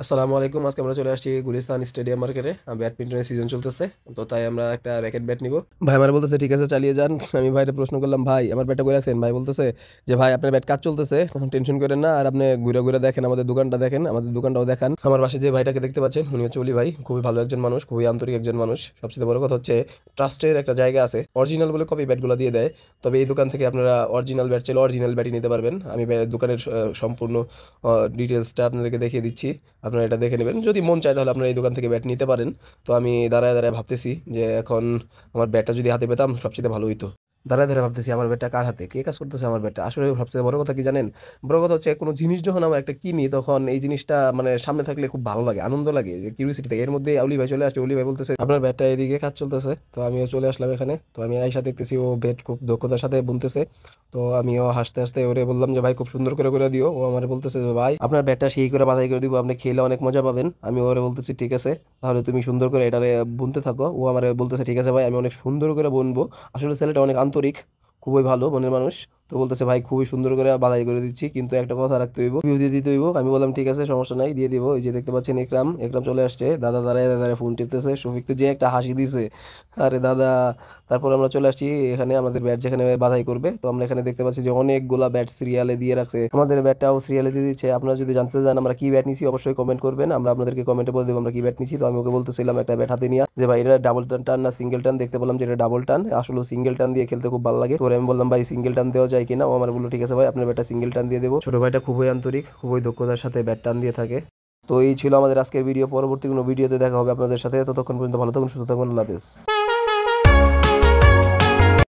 আসসালামু আলাইকুম। আজকে আমরা চলে আসছি গুলিস্তান স্টেডিয়াম মার্কেটে। ব্যাডমিন্টনের সিজন চলতেছে। তো তাই আমরা একটা র‍্যাকেট ব্যাট নিবো। ভাই আমারে বলতেছে, "ঠিক আছে চালিয়ে যান।" আমি ভাইরে প্রশ্ন করলাম, "ভাই আমার ব্যাটটা কই রাখছেন?" ভাই বলতেছে যে, "ভাই আপনার ব্যাট কাজ চলতেছে। টেনশন কইরেন না। আর আপনি ঘুইরা, ঘুইরা দেখেন আমাদের দোকানটা দেখেন, আমাদের দোকানটাও দেখান।" আমার পাশে যে ভাইটাকে দেখতে পাচ্ছেন, উনি হচ্ছে অলি ভাই। খুবই ভালো একজন মানুষ, খুবই আন্তরিক একজন মানুষ। সবচেয়ে বড় কথা হচ্ছে ট্রাস্টের একটা জায়গা আছে। অরিজিনাল বলে কপি ব্যাটগুলা দিয়ে দেয়। তবে এই দোকান থেকে আপনারা অরিজিনাল ব্যাট চাইলে অরিজিনাল ব্যাটই নিতে পারবেন। আমি দোকানের সম্পূর্ণ ডিটেইলসটা আপনাদেরকে দেখিয়ে দিচ্ছি। আপনারা এটা দেখে নেবেন। যদি মন চায় তাহলে আপনারা এই দোকান থেকে ব্যাট নিতে পারেন। তো আমি দাঁড়ায়, দাঁড়ায় ভাবতেছি যে এখন আমার ব্যাটটা যদি হাতে পেতাম সবচাইতে ভালো হইতো। দাঁড়ায়, দাঁড়ায় ভাবতেছি আমার ব্যাটটা কার হাতে? কে কাজ করতেছে আমার ব্যাটটা? আসলে সবচেয়ে বড় কথা কি জানেন? বড় কথা হচ্ছে কোন জিনিস যখন আমরা একটা কিনি তখন এই জিনিসটা মানে সামনে থাকলে খুব ভালো লাগে, আনন্দ লাগে যে কিউরিওসিটি থাকে। এর মধ্যে অলি ভাই চলে আসছে। অলি ভাই বলতেছে, "আপনার ব্যাটটা এদিকে কাজ চলতেছে।" তো আমিও চলে আসলাম এখানে। তো আমি আইসা দেখতেছি ও ব্যাট খুব দক্ষতার সাথে বুনতেছে। তো আমিও হাসতে, হাসতে ওরে বললাম যে, "ভাই খুব সুন্দর করে দিও।" ও আমারে বলতেছে যে, "ভাই আপনার ব্যাটটা সেই করে বাছাই করে দিব। আপনি খেলে অনেক মজা পাবেন।" আমি ওরে বলতেছি, "ঠিক আছে। তাহলে তুমি সুন্দর করে এটারে বুনতে থাকো।" ও আমারে বলতেছে, "ঠিক আছে ভাই আমি অনেক সুন্দর করে বুনবো।" আসলে ছেলেটা অনেক আন্তরিক, খুবই ভালো মনের মানুষ। তো বলতেছে, "ভাই খুবই সুন্দর করে বাছাই করে দিচ্ছি। কিন্তু একটা কথা রাখতে হইব, রিভিউ দিয়ে দিতে হইব।" আমি বললাম, "ঠিক আছে সমস্যা নাই, দিয়ে দিব।" এই যে দেখতে পাচ্ছেন একরাম, একরাম চলে আসছে। দাদা দাঁড়ায়, দাঁড়ায় ফোন টিপতেছে। শফিক তো যে একটা হাসি দিছে। আরে দাদা! তারপর আমরা চলে আসছি এখানে আমাদের ব্যাট যেখানে বাছাই করবে। তো আমরা এখানে দেখতে পাচ্ছি যে অনেকগুলা ব্যাট সিরিয়ালে দিয়ে রাখছে। আমাদের ব্যাটটাও সিরিয়ালে দিয়ে দিচ্ছে। আপনারা যদি জানতে চান আমরা কি ব্যাট নিছি অবশ্যই কমেন্ট করবেন। আমরা আপনাদেরকে কমেন্টে বলে দেব আমরা কি ব্যাট নিছি। তো আমি ওকে বলতেছিলাম একটা ব্যাট হাতে নিয়া যে, "ভাই এটা ডাবল টান টান না সিঙ্গেল টান?" দেখতে পেলাম যে এটা ডাবল টান। আসলেও সিঙ্গেল টান দিয়ে খেলতে খুব ভালো লাগে। তো আমি বললাম, "ভাই সিঙ্গেল টান দেওয়া যায় কিনা?" ও আমার বলল, "ঠিক আছে ভাই আপনার ব্যাটটা সিঙ্গেল টান দিয়ে দেব।" ছোট ভাইটা খুবই আন্তরিক, খুবই দক্ষতার সাথে ব্যাট টান দিয়ে থাকে। তো এই ছিল আমাদের আজকের ভিডিও। পরবর্তী কোনো ভিডিওতে দেখা হবে আপনাদের সাথে। ততক্ষণ পর্যন্ত ভালো থাকুন, সুস্থ থাকুন। আল্লাহ হাফেজ।